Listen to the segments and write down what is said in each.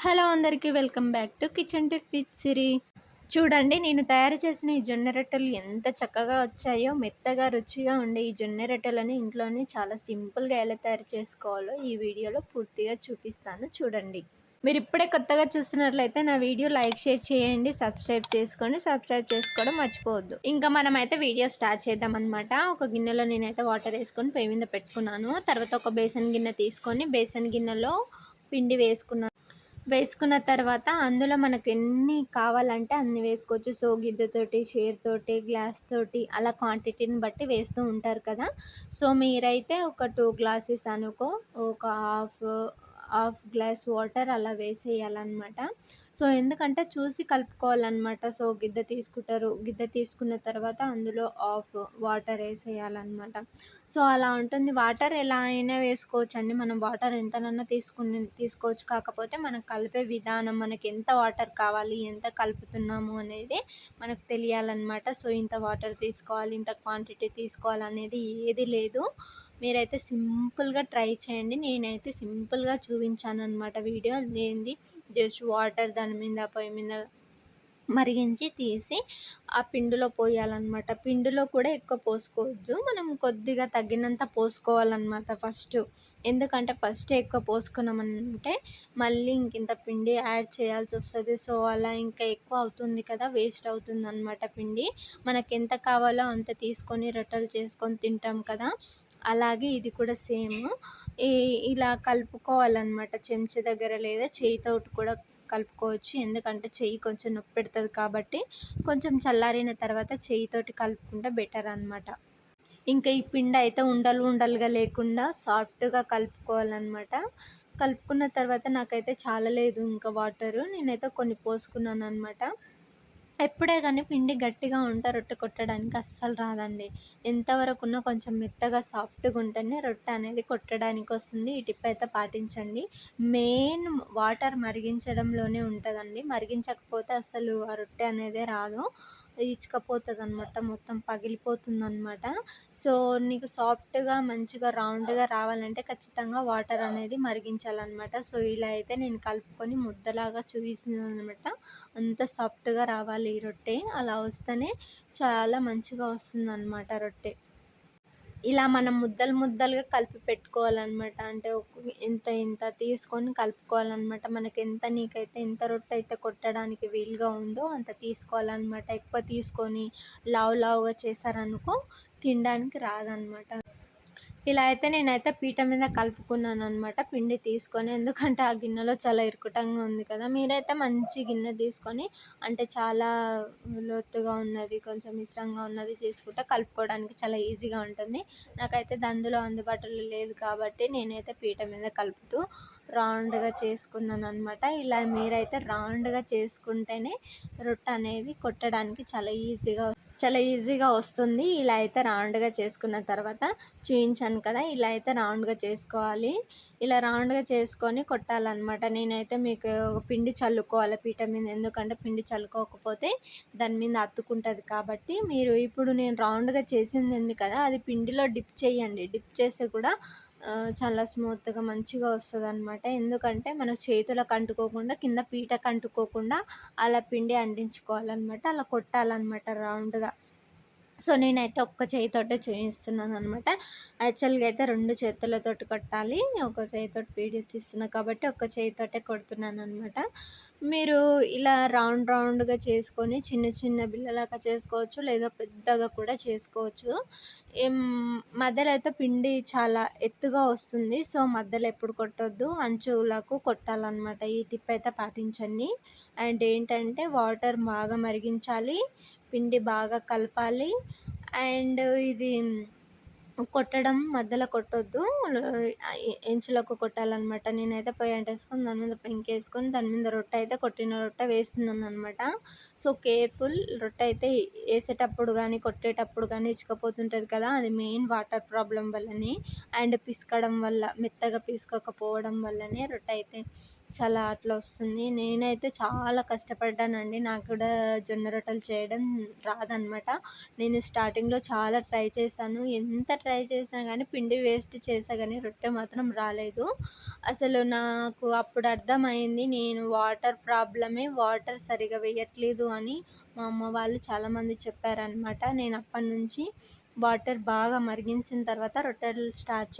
Hello అందరికీ welcome back to kitchen tip with Siri. చూడండి, నేను తయారు చేసిన ఈ జొన్న రొట్టెలు ఎంత చక్కగా వచ్చాయో. మెత్తగా రుచిగా ఉండే ఈ జొన్న రొట్టెలని ఇంట్లోనే చాలా సింపుల్గా ఎలా తయారు చేసుకోవాలో ఈ వీడియోలో పూర్తిగా చూపిస్తాను. చూడండి, మీరు ఇప్పుడే కొత్తగా చూస్తున్నట్లయితే నా వీడియో లైక్ షేర్ చేయండి, సబ్స్క్రైబ్ చేసుకోండి. సబ్స్క్రైబ్ చేసుకోవడం మర్చిపోవద్దు. ఇంకా మనమైతే వీడియో స్టార్ట్ చేద్దాం అనమాట. ఒక గిన్నెలో నేనైతే వాటర్ వేసుకొని పొయ్యి మీద పెట్టుకున్నాను. తర్వాత ఒక బేసన్ గిన్నె తీసుకొని బేసన్ గిన్నెలో పిండి వేసుకున్న తర్వాత అందులో మనకు ఎన్ని కావాలంటే అన్ని వేసుకోవచ్చు. సో గిద్దతోటి, చేరుతోటి, గ్లాస్ తోటి అలా క్వాంటిటీని బట్టి వేస్తూ ఉంటారు కదా. సో మీరైతే ఒక 2 గ్లాసెస్ అనుకో, ఒక హాఫ్ గ్లాస్ వాటర్ అలా వేసేయాలన్నమాట. సో ఎందుకంటే చూసి కలుపుకోవాలన్నమాట. సో గిద్ద తీసుకున్న తర్వాత అందులో హాఫ్ వాటర్ వేసేయాలన్నమాట. సో అలా ఉంటుంది. వాటర్ ఎలా అయినా వేసుకోవచ్చండి. మనం వాటర్ ఎంతనన్నా తీసుకోవచ్చు. కాకపోతే మనం కలిపే విధానం, మనకి ఎంత వాటర్ కావాలి, ఎంత కలుపుతున్నాము అనేది మనకు తెలియాలన్నమాట. సో ఇంత వాటర్ తీసుకోవాలి, ఇంత క్వాంటిటీ తీసుకోవాలనేది ఏది లేదు. మీరైతే సింపుల్గా ట్రై చేయండి. నేనైతే సింపుల్గా చూపించాను అనమాట. వీడియో ఏంది, జస్ట్ వాటర్ దాని మీద పొయ్యి మీద మరిగించి తీసి ఆ పిండిలో పోయాలన్నమాట. పిండిలో కూడా ఎక్కువ పోసుకోవద్దు, మనం కొద్దిగా తగ్గినంత పోసుకోవాలన్నమాట ఫస్ట్. ఎందుకంటే ఫస్ట్ ఎక్కువ పోసుకున్నామంటే మళ్ళీ ఇంత పిండి యాడ్ చేయాల్సి వస్తుంది. సో అలా ఇంకా ఎక్కువ అవుతుంది కదా, వేస్ట్ అవుతుంది అన్నమాట పిండి. మనకి ఎంత కావాలో అంత తీసుకొని రొట్టెలు చేసుకొని తింటాం కదా, అలాగే ఇది కూడా సేమ్. ఇలా కలుపుకోవాలన్నమాట. చెంచా దగ్గర లేదా చేయితోటి కూడా కలుపుకోవచ్చు. ఎందుకంటే చెయ్యి కొంచెం నొప్పి పెడుతుంది కాబట్టి కొంచెం చల్లారిన తర్వాత చెయ్యితోటి కలుపుకుంటే బెటర్ అనమాట. ఇంకా ఈ పిండి అయితే ఉండలుగా లేకుండా సాఫ్ట్గా కలుపుకోవాలన్నమాట. కలుపుకున్న తర్వాత నాకైతే చాలలేదు ఇంకా వాటరు, నేనైతే కొన్ని పోసుకున్నాను అనమాట. ఎప్పుడే కానీ పిండి గట్టిగా ఉంటే రొట్టె కొట్టడానికి అస్సలు రాదండి. ఎంతవరకు ఉన్నా కొంచెం మెత్తగా సాఫ్ట్గా ఉంటేనే రొట్టె అనేది కొట్టడానికి వస్తుంది. ఈ టిప్ అయితే పాటించండి. మెయిన్ వాటర్ మరిగించడంలోనే ఉంటుందండి. మరిగించకపోతే అసలు ఆ రొట్టె అనేదే రాదు, ఇచ్చుకపోతుంది అనమాట, మొత్తం పగిలిపోతుంది అనమాట. సో నీకు సాఫ్ట్గా మంచిగా రౌండ్గా రావాలంటే ఖచ్చితంగా వాటర్ అనేది మరిగించాలన్నమాట. సో ఇలా అయితే నేను కలుపుకొని ముద్దలాగా చూపిస్తున్నాను అనమాట. అంత సాఫ్ట్గా రావాలి ఈ రొట్టె. అలా వస్తేనే చాలా మంచిగా వస్తుందన్నమాట రొట్టె. ఇలా మనం ముద్దలుగా కలిపి పెట్టుకోవాలన్నమాట. అంటే ఇంత తీసుకొని కలుపుకోవాలన్నమాట. నీకైతే ఎంత రొట్టె అయితే కొట్టడానికి వీలుగా ఉందో అంత తీసుకోవాలన్నమాట. ఎక్కువ తీసుకొని లావుగా చేశారనుకో తినడానికి రాదన్నమాట. ఇలా అయితే నేనైతే పీట మీద కలుపుకున్నాను అనమాట పిండి తీసుకొని. ఎందుకంటే ఆ గిన్నెలో చాలా ఇరుకుటంగా ఉంది కదా. మీరైతే మంచి గిన్నె తీసుకొని, అంటే చాలా లోతుగా ఉన్నది, కొంచెం మిశ్రంగా ఉన్నది తీసుకుంటే కలుపుకోవడానికి చాలా ఈజీగా ఉంటుంది. నాకైతే అందులో అందుబాటులో లేదు కాబట్టి నేనైతే పీట మీద కలుపుతూ రౌండ్గా చేసుకున్నాను అనమాట. ఇలా మీరైతే రౌండ్గా చేసుకుంటేనే రొట్టె అనేది కొట్టడానికి చాలా ఈజీగా వస్తుంది. ఇలా అయితే రౌండ్గా చేసుకున్న తర్వాత చూపించాను కదా, ఇలా అయితే రౌండ్గా చేసుకోవాలి. ఇలా రౌండ్గా చేసుకొని కొట్టాలన్నమాట. నేనైతే మీకు పిండి చల్లుకోవాలి పీట మీద, ఎందుకంటే పిండి చల్లుకోకపోతే దాని మీద అతుక్కుంటుంది కాబట్టి. మీరు ఇప్పుడు నేను రౌండ్గా చేసింది ఉంది కదా, అది పిండిలో డిప్ చేయండి. డిప్ చేస్తే కూడా చాలా స్మూత్గా మంచిగా వస్తుంది అనమాట. ఎందుకంటే మన చేతులకు అంటుకోకుండా, కింద పీటకు అంటుకోకుండా అలా పిండి అంటించుకోవాలన్నమాట. అలా కొట్టాలన్నమాట రౌండ్గా. సో నేనైతే ఒక్క చేయితోటే చూపిస్తున్నాను అనమాట. యాక్చువల్గా అయితే 2 చేతులతోటి కొట్టాలి. ఒక చేయితోటి వీడియో తీస్తున్నా కాబట్టి ఒక్క చేయితోటే కొడుతున్నాను అనమాట. మీరు ఇలా రౌండ్గా చేసుకొని చిన్న బిళ్ళలాగా చేసుకోవచ్చు, లేదా పెద్దగా కూడా చేసుకోవచ్చు. మధ్యలో అయితే పిండి చాలా ఎత్తుగా వస్తుంది. సో మధ్యలో ఎప్పుడు కొట్టొద్దు, అంచులకు కొట్టాలన్నమాట. ఈ టిప్ అయితే పాటించండి. అండ్ ఏంటంటే వాటర్ బాగా మరిగించాలి, పిండి బాగా కలపాలి. అండ్ ఇది కొట్టడం మధ్యలో కొట్టొద్దు, ఎంచులకు కొట్టాలన్నమాట. నేనైతే పొయ్యి అంటేసుకొని దాని మీద పెంకేసుకొని దాని మీద రొట్టె అయితే కొట్టిన రొట్టె వేస్తున్నాను అనమాట. సో కేర్ఫుల్, రొట్టె అయితే వేసేటప్పుడు కానీ కొట్టేటప్పుడు కానీ ఇచ్చుకపోతుంటుంది కదా, అది మెయిన్ వాటర్ ప్రాబ్లం వల్లనే. అండ్ పిసకడం వల్ల, మెత్తగా పిసుకోకపోవడం వల్లనే రొట్టె అయితే చాలా అట్లా వస్తుంది. నేనైతే చాలా కష్టపడ్డానండి. నాకు కూడా జొన్న రొట్టెలు చేయడం రాదనమాట. నేను స్టార్టింగ్‌లో చాలా ట్రై చేశాను. ఎంత ట్రై చేసినా గానీ పిండి వేస్ట్ చేశా గానీ రొట్టె మాత్రం రాలేదు. అసలు నాకు అప్పుడు అర్థమైంది నేను వాటర్ సరిగ్గా వేయట్లేదు అని మా అమ్మ వాళ్ళు చాలామంది చెప్పారనమాట. నేను అప్పటినుంచి వాటర్ బాగా మరిగించిన తర్వాత రొట్టెలు స్టార్ట్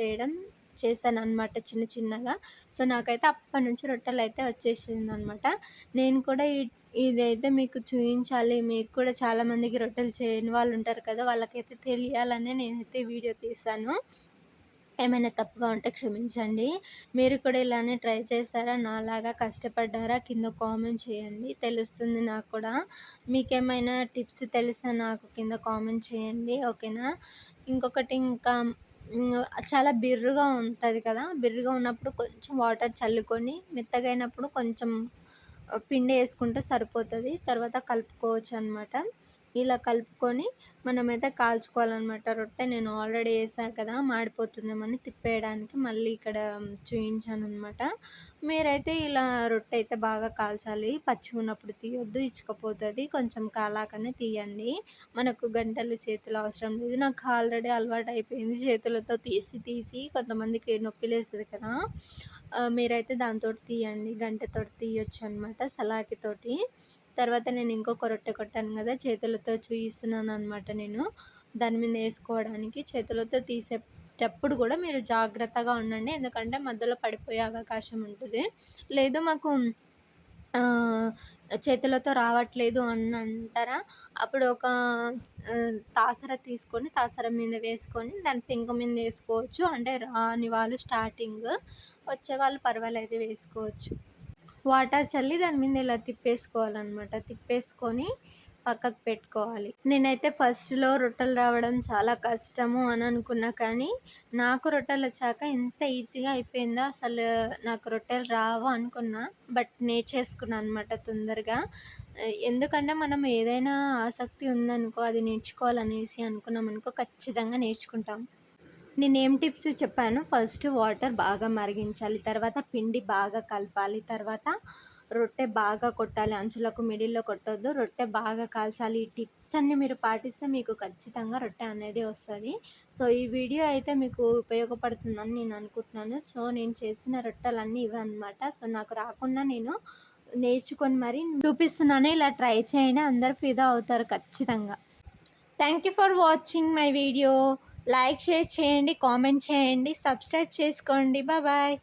చేశాననమాట చిన్న చిన్నగా. సో, నాకైతే అప్పటినుంచి రొట్టెలైతే వచ్చేసిందనమాట. నేను కూడా ఇదైతే మీకు చూయించాలి. మీకు కూడా చాలామందికి రొట్టెలు చేయని వాళ్ళు ఉంటారు కదా! వాళ్ళకైతే తెలియాలనే నేనైతే వీడియో తీశాను. ఏమైనా తప్పుగా ఉంటే క్షమించండి. మీరు కూడా ఇలానే ట్రై చేశారా? నాలాగా కష్టపడ్డారా? కింద కామెంట్ చేయండి. తెలుస్తుంది నాకు కూడా. మీకేమైనా టిప్స్ తెలిస్తే నాకు కింద కామెంట్ చేయండి. ఓకేనా? ఇంకొకటి ఇంకా చాలా బిర్రుగా ఉంటది కదా! బిర్రుగా ఉన్నప్పుడు కొంచెం వాటర్ చల్లుకొని మెత్తగైనప్పుడు కొంచెం పిండి యేసుకుంటే సరిపోతది. తర్వాత కలుపుకోవచ్చనమాట. ఇలా కలుపుకొని మనమైతే కాల్చుకోవాలనమాట రొట్టె. నేను ఆల్రెడీ ఏసా కదా! మాడిపోతుందేమో అని తిప్పేయడానికి మళ్ళీ ఇక్కడ చూయించాననమాట. మీరైతే ఇలా రొట్టె అయితే బాగా కాల్చాలి. పచ్చిగున్నప్పుడు తీయొద్దు, ఇచ్చుకపోతది. కొంచెం కాలాకనే తీయండి. మనకు గంటెలు, చేతులు అవసరం లేదు. నాకు ఆల్రెడీ అలవాటయిపోయింది చేతులతో తీసి తీసి. కొంతమందికి నొప్పిలేస్తది కదా! మీరైతే దాంతోటి తీయండి. గంటెతోటి తీయొచ్చనమాట, సలాకితోటి. తర్వాత నేను ఇంకొక రొట్టె కొట్టాను కదా! చేతులతో చూయిస్తున్నాననమాట నేను. దాని మీద ఏసుకోవడానికి. చేతులతో తీసేటప్పుడు కూడా మీరు జాగ్రత్తగా ఉండండి. ఎందుకంటే మధ్యలో పడిపోయే అవకాశం ఉంటది. లేదు మాకు చేతులతో రావట్లేదు అని అంటారా? అప్పుడు ఒక తాసర తీసుకొని, తాసర మీద వేసుకొని దాని పెంక మీద ఏసుకోవచ్చు. అంటే రాని వాళ్ళు స్టార్టింగ్, వచ్చేవాళ్ళు పర్వాలేదు వేసుకోవచ్చు. వాటర్ చల్లి దాని మీద ఇలా తిప్పేసుకోవాలనమాట. తిప్పేసుకొని పక్కకు పెట్టుకోవాలి. నేనైతే ఫస్ట్‌లో రొట్టెలు రావడం చాలా కష్టము అని అనుకున్నా కానీ, నాకు రొట్టెలొచ్చాక ఎంత ఈజీగా అయిపోయిందో అసలు. నాకు రొట్టెలు రావు అనుకున్నా. బట్ నేర్చేసుకున్నా అనమాట తొందరగా. ఎందుకంటే మనం ఏదైనా ఆసక్తి ఉందనుకో, అది నేర్చుకోవాలనేసి అనుకున్నామనుకో ఖచ్చితంగా నేర్చుకుంటాం. నేనేం టిప్స్ చెప్పాను, ఫస్ట్ వాటర్ బాగా మరిగించాలి. తర్వాత పిండి బాగా కలపాలి. తర్వాత రొట్టె బాగా కొట్టాలి. అంచులకు మిడిల్‌లో కొట్టొద్దు. రొట్టె బాగా కాల్చాలి. ఈ టిప్స్ అన్నీ మీరు పాటిస్తే మీకు ఖచ్చితంగా రొట్టె అనేది వస్తది. సో, ఈ వీడియో అయితే మీకు ఉపయోగపడుతుందని నేను అనుకుంటున్నాను. సో, నేను చేసిన రొట్టెలన్నీ ఇవన్నమాట. సో, నాకు రాకున్నా నేను నేర్చుకొని మరి చూపిస్తున్నాను. ఇలా ట్రై చేయండి. అందరూ ఫిదా అవుతారు ఖచ్చితంగా. Thank you for watching my video. Like, share చేయండి, కామెంట్ చేయండి, సబ్స్క్రైబ్ చేసుకోండి. బాయ్.